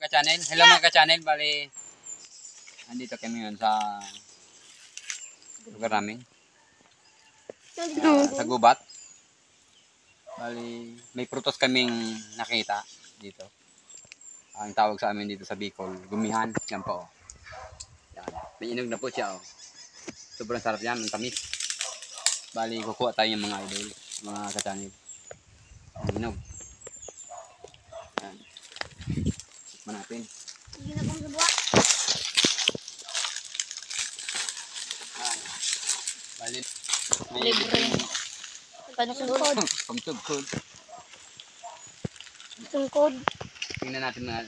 ka-channel. Hello mga ka-channel. Bali, andito kami ngayon sa lugar namin. Sa gubat. Bali, may prutos kaming nakita dito. Ang tawag sa amin dito sa Bicol, gumihan. Yan po. Yan. May inog na po siya. Sobrang sarap yan. Ang tamis. Bali, kukuha tayo yung mga idol. Mga ka-channel. Ang inog. Yan. Tikman natin. Hindi na kong subuha. Bali, Libre. Kanya sungkod. Pagtugkod. Sungkod. Tingnan natin mga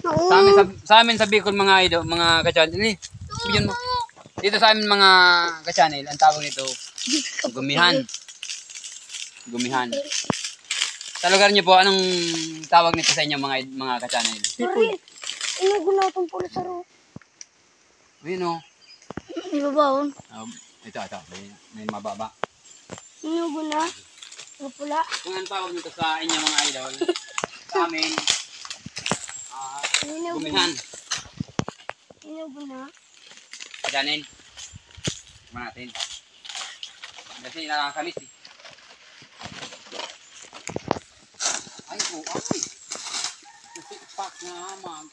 Oo. sa amin sa Bicol mga idol, mga ka-channel. Bigyan mo. Dito sa amin mga ka-channel, ang tawag nito gumihan. Gumihan. Sa lugar niyo po, anong tawag nito sa inyo mga ka-channel? Sorry. Inagunatong pula sa ro. Ayun o. Di ba ba? Ito. May mababa. Inaguna. Ang pula. Kung anong tawag nito sa inyo mga idol, sa amin, gumihan. Inaguna. Ka-channel. Tingnan natin. Kasi nakakamis eh. Ay po, ay. Nasipak na hamag.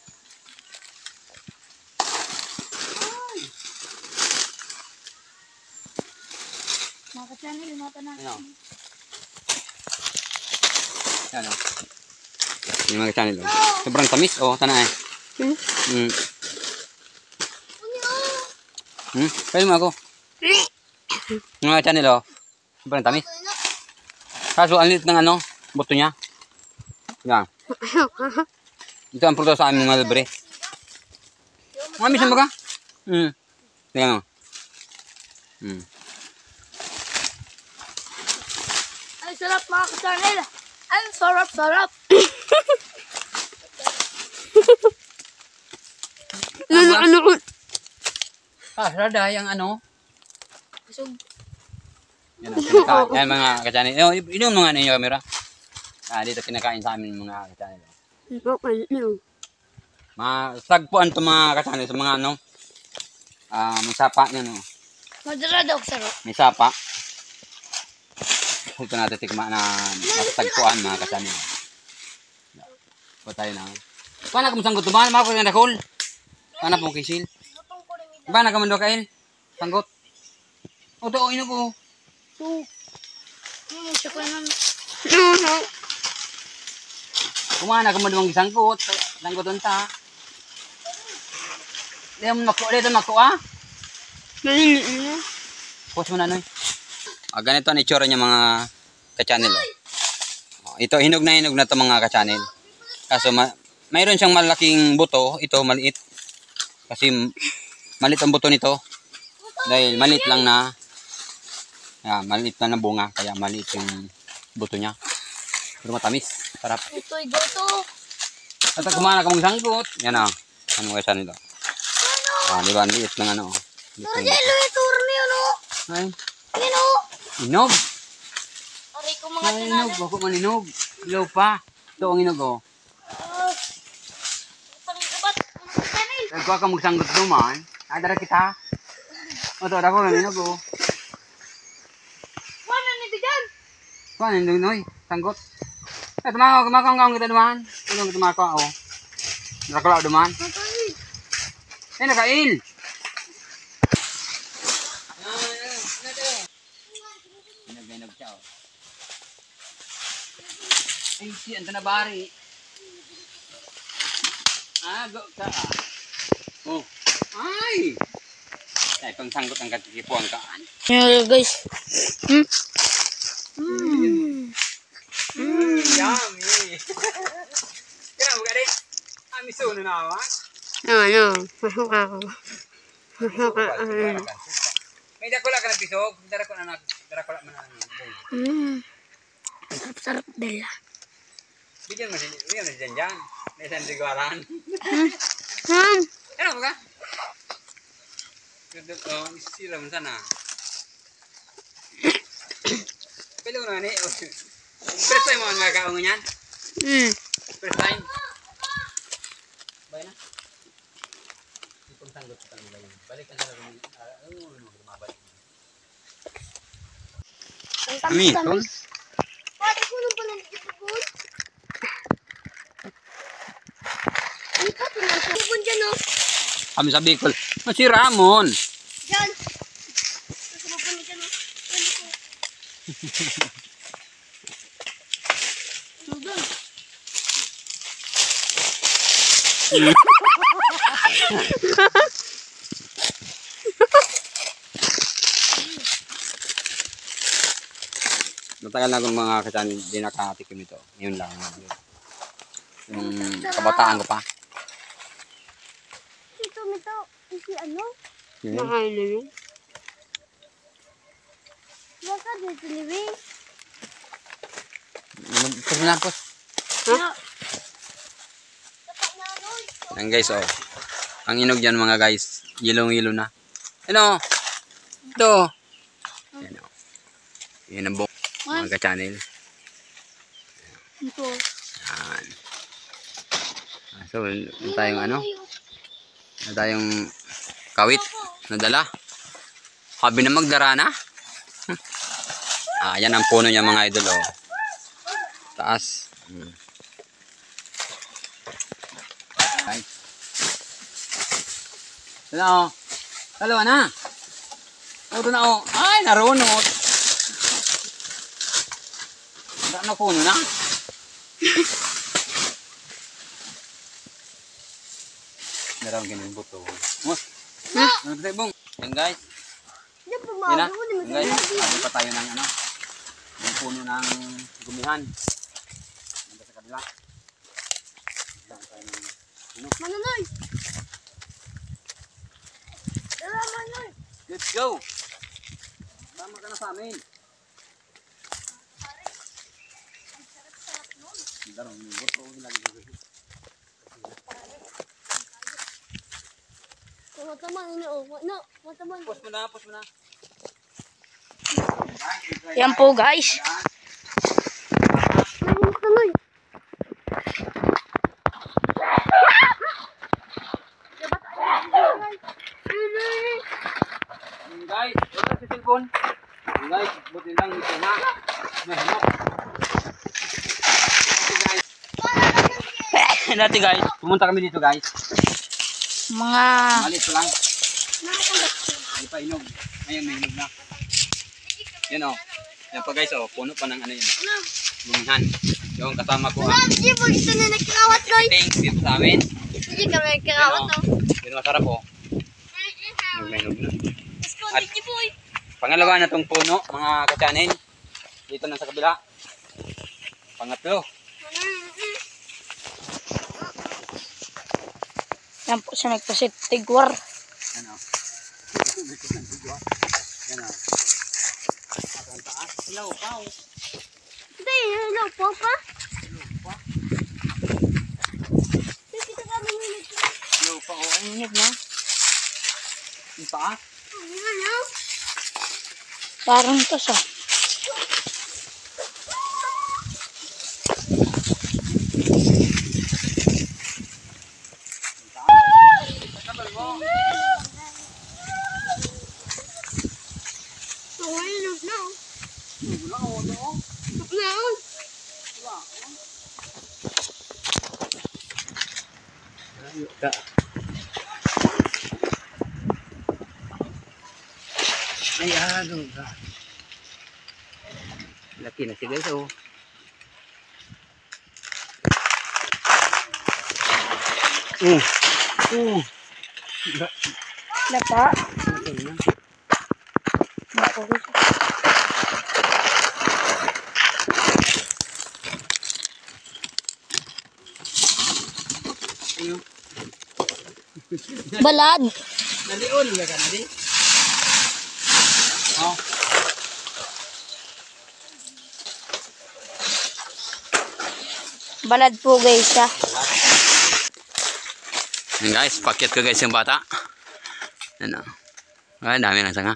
Ay. Mga ka-channel, mata na. Ano? Yan o. Yung mga ka-channel o. Sobrang tamis o. Sana eh. Pwede mo ako. Mga ka-channel o. Sobrang tamis. Kaso ang liit ng ano, buto niya. Yan. Ito ang produkto sa aming mga libre. Mamisan ba ka? Tingnan mo. Ay, sarap mga ka-channel. Ay, sarap. Ano ko? Rada yung ano. Busog. Yan ang kinakain. Yan mga ka-channel. Yung mga ano yung camera. Dito kinakain sa amin mga ka-channel. Sagpuan to mga ka-channel sa mga ano. May sapa yan o. Madala daw sarap. May sapa. Ito natin tikma na natagpuan mga ka-channel. Tayo na. Paano ka masanggot ba? Mako yung nakol. Paano po kisil? Paano ka mando kail? Sanggot. O to, ino ko. Siya ko naman. Kumana ka mando mang sanggot. Sanggot unta. Dito mako ah. Post mo na noy. Ganito ang itsura niya mga ka-channel. Ito, hinog na to mga ka-channel. Kaso mayroon siyang malaking buto. Ito, maliit. Kasi maliit ang buto nito. Dahil maliit lang na maliit na bunga. Kaya maliit yung buto niya. Pero matamis. Sarap. Ito'y goto. At kumana ka mong sanggot. Yan o. Ano ka-channel ito? Di ba? Maliit ng ano. Ano ituro niyo, no? Ay. Yan, o. Inog. Aray ko mga Inog. Bako man inog. Ilaw pa. Ito ang inog o. Pangkabat, mga ka-channel. Nagkuha ka magsanggot naman. Dara kita. O to, dako ng inog o. Wala na bigan. Kuha ng inog noy. Sanggot. Tumakang kita naman. Tulong kita makakuha o. Nakakulaw naman. Nakail. Inog siya o. Ay, si Anta na bari. Go ka. Oh. Ay! Ay, pang sanggot ang katikipuan ka. Yeah, guys. Yummy! Kaya mo ka rin? Amiso na naman. Masuk ako. May dakula ka na pisog. Darakula man na. Sarap Bella. Bigyan mo si Janjan. May isang ligaran. Ano mo ka? Sila mo sana. Pwede ko naman eh. First time mo ang magkakaungo niyan? First time? Bay na. Itong tanggot sa kanila yun. Balik ka talaga. Mabalik. Ang Kami, tamis-tamis. Pati ko nung pala dito po. Hindi pa, tinatubon dyan, oh. Kami sa Bicol. Si Ramon. Dyan. Tinatubon dyan, oh. Dyan ako. Doon. Matagal na akong mga kachan, hindi nakatikim ito. Yun lang. Yung kabataan ko pa. Ito, si ano? Yun. Mahal na yun. Baka dito, Liwing. Pus mo na, pus. Ha? Yan guys, oh. Ang inog dyan mga guys. Yellow na. Ano? Ito. Yan, oh. Yan ang buong mga ka-channel. Ito. Yan. So, meron tayong ano? Meron tayong kawit na dala. Habi na magdara na. Yan ang puno niya mga idol, oh. Taas. Right. Ano? Dalawa na. Ito na, oh. Ay, narunot. Na puno na. Meron ganun buto. Ha? Ano tayo bong? Yan guys. Hindi pa Yan na. mago. Yan guys. Ano pa tayo ng ano? Yung puno ng gumihan. Nanda sa kabila. Manonoy! Dala, Manoy! Let's go! Tama ka na sa amin. Darong buto lagi dito. Mataman, no, mataman. Pos mo na. Yan po guys. Manoy! Guys, wala si cellphone. Guys, buti lang ito na. Nahanap. Dati guys, pumunta kami dito guys. Mga... Malit lang. Hindi pa inog. Ngayon may inog na. Yan o. Yan pa guys o. Puno pa ng ano yun. Gumihan. Yung kasama ko. Hindi po dito na nagkakawat na. Thanks dito sa amin. Hindi kami nagkakawat na. Yun masarap o. Inog na inog na. At Hindi po eh. pangalawa na tong puno mga ka-channel. Dito na sa kabila. Pangatlo. Yan po siya nagpasit tigwar. Yan o. Yan o. Ang taas. Ilaw pa o. Hindi, hello po pa. Kita kami nilid. Ilaw pa o. Ang inog na. Ang taas. Ano? Parang to sa. Ay, ano ka? Laki na siya guys, oh. Lapa. Bako ko siya. Ano? Balad. Nalion nga ka na di? Oh. Balad po guys siya. Yan guys, pakyat ko guys yung bata. Ano? Ay, dami na sanga.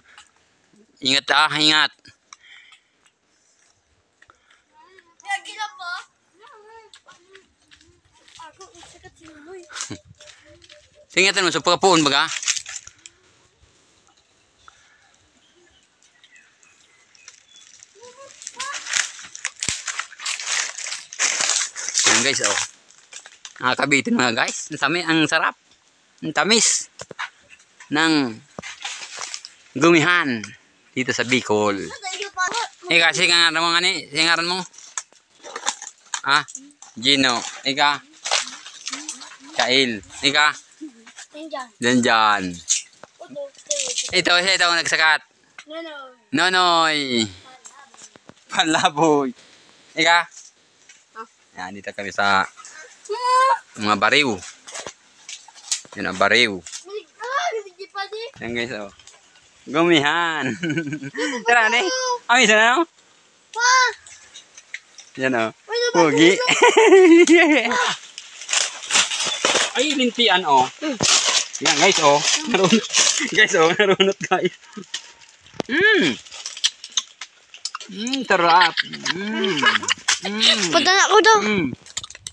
Ingat ingat. Lagi na po. Ako, isa ka tinuloy. Tingnan mo, so pagkapuon baga. Yan guys, oh. Nakakabitin mga guys. Ang sarap. Ang tamis ng gumihan dito sa Bicol. Ika, singaran mo nga ni. Singaran mo. Ah, Gino. Ika. Kail. Ika. Janjan. Ito ang nagsakat. Nonoy. Panlaboy. Ika. Yan, dito kami sa mga bariw. Yun ang bariw. Yan guys, oh. Gumihan. Tara, ne? Amin siya na, no? Yan, oh. Pugi. Ay, lintian, oh. Yan, guys, oh. Narunot. Guys, oh. Narunot, guys. Sarap. Padanak ko daw.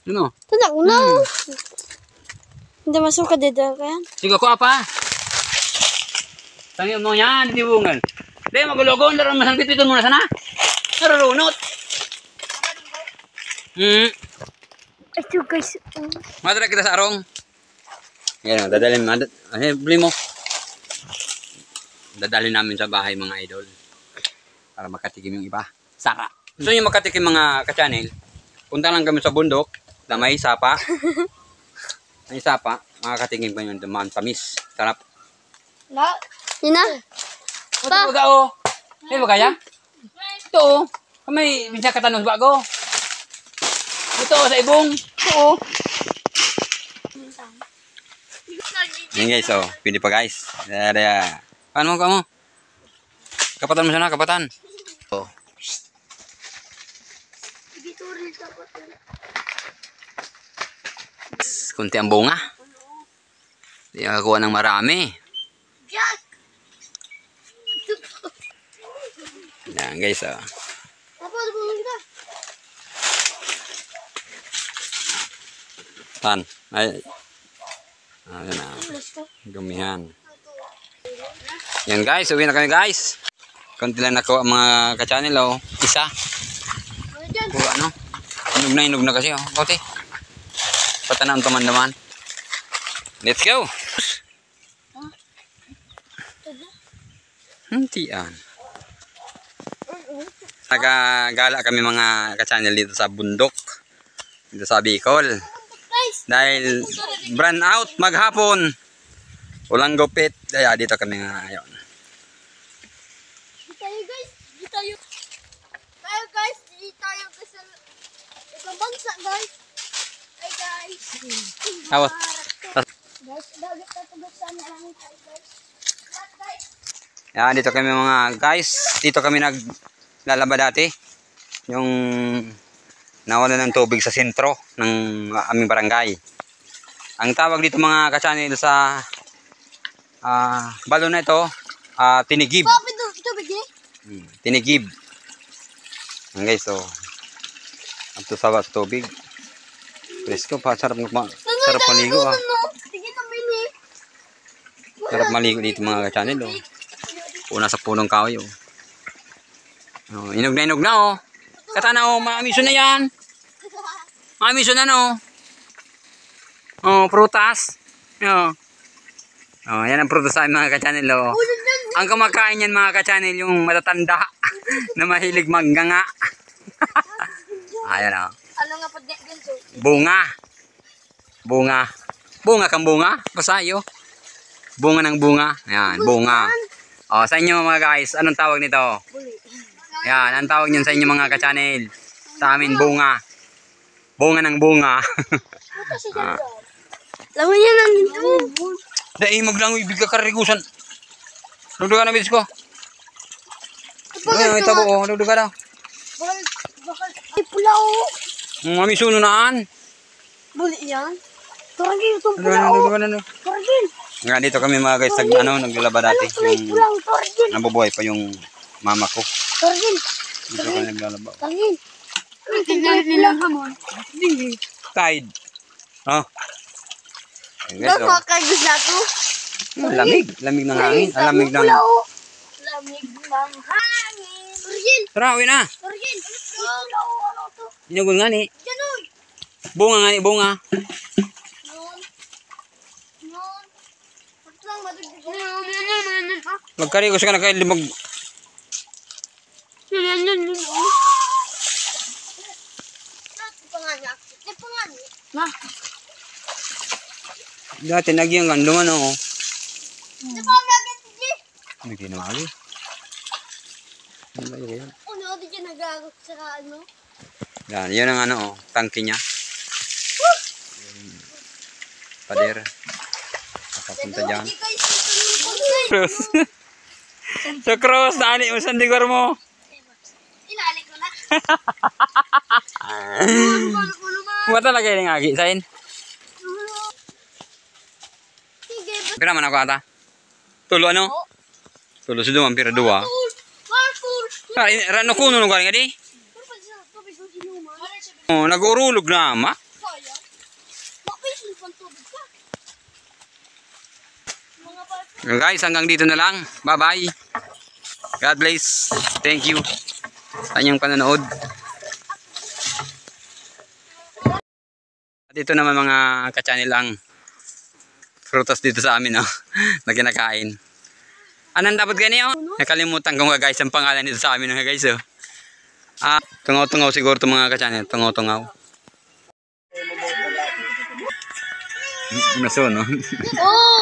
Ano? Padanak ko na. Hindi masuka dito kaya. Sige ko apa? Tangin mo yan, di bungal. Di, magulogon. Daron masang titito muna sana. Narunot. Ito guys. Madara kita sa arong. Yan, dadalhin mo. Bili mo. Dadalhin namin sa bahay mga idol. Para makatikim yung iba. Saka. Gusto nyo makatikim mga ka-channel? Punta lang kami sa bundok. Na may sapa. May sapa. Makakatikim pa yun. Dumaan tamis. Sarap. Na? Ina? Pa? Ito o. Ay, ba kaya? Ito o. May bisa katanong bago. Ito o, sa ibong. Ito o. Yan guys o. Pwede pa guys. Paano mo? Kapatan mo sana, kapatan. Oh. Kunti ang bunga. Hindi nakakuha ng marami. Yan guys, oh. Tan. Ay. Yan na. Gumihan. Yan guys, uwi na kami guys. Kunti lang nakuha mga ka-channel, oh. Isa. Puro ano. Hinog na kasi, oh. Kote. Patanam teman-teman. Let's go. Hentian. Nagagala kami mga ka-channel dito sa bundok. Dito sa Bicol. Dahil brand out maghapon. Walang gupit. Kaya dito kami ngayon. Di tayo guys sa ibang bansa guys. Ay guys. Tapos. Guys, dagat na ito guys. Sana lang tayo guys. Guys. Yan, dito kami mga guys. Dito kami naglalaba dati. Yung nawala ng tubig sa sentro ng aming barangay. Ang tawag dito mga ka-channel sa balon na ito, tinigib. Tinigib. Yan guys, so up to sa tubig. Presko pa, sarap maligo ah. Sarap maligo dito mga ka-channel oh. Una sa punong kahoy oh. Oh, inog na oh. Katana oh, maamiso na yan. Maamiso na no. Oh, prutas. Oh. Oh, yan ang prutas sa mga ka-channel oh. Ang kumakain yan mga ka-channel yung matatanda na mahilig magganga. Ayan oh. Ano nga pag ganito? Bunga kang bunga. Pasayo. Bunga ng bunga. Ayan, bunga. O, sa inyo mga guys, anong tawag nito? Ayan, ang tawag niyan sa inyo mga ka-channel. Sa amin, bunga. Bunga ng bunga. Laman yan lang dito. Dahil maglang ibig ka karigusan. Dugdugan na bidis ko. Ay, tabo o. Dugdugan daw. Bakal. Ay, pula o. Mami sununaan. Buli yan. Toragin itong pula o. Dugdugan. Toragin. Nga dito kami mga guys, naglalaba dati. Nabubuhay pa yung mama ko. Toragin. Dito kami naglalaba. Toragin. Tingnan nilang hamon. Tide. Oh. Ayan, guys, oh. Kagos na to. Lamig. Lamig ng hangin. Lamig ng... Lamig ng hangin. Oriel! Tara, uwi na. Oriel! Ano to? Inugon nga ni. Diyan oy! Bunga nga ni, bunga. Noon. Noon. At lang madugdug. Noon. Magkarigos ka na kayo limag... Ma. Dati nagyang gandungan ako. Di ba ang lagay tiji? Hindi kinamali. Ano ba yun? Ano di dyan nagagot sa ano? Yan, yun ang ano, oh, tangke niya. Pader. Nakapunta dyan. Hindi kayo susunod. Cross. Sa cross, nani mo sa digor mo. Inali ko na. Buat talaga yung agi, sain. Sige. Pira man ako ata. Tulo ano? Tulo sa duman, pira dua. Marful. Rano kuno nung galing adi? Oh, nag-urulog na ama. Guys, hanggang dito na lang. Bye-bye. God bless. Thank you sa inyong panonood. At ito naman mga ka-channel ang frutas dito sa amin, oh, na kinakain. Anong dapat ganyan, oh? Nakalimutan ko nga guys ang pangalan dito sa amin, oh, guys, oh. Tungaw-tungaw siguro itong mga ka-channel. Tungaw-tungaw. Naso, no? Oh!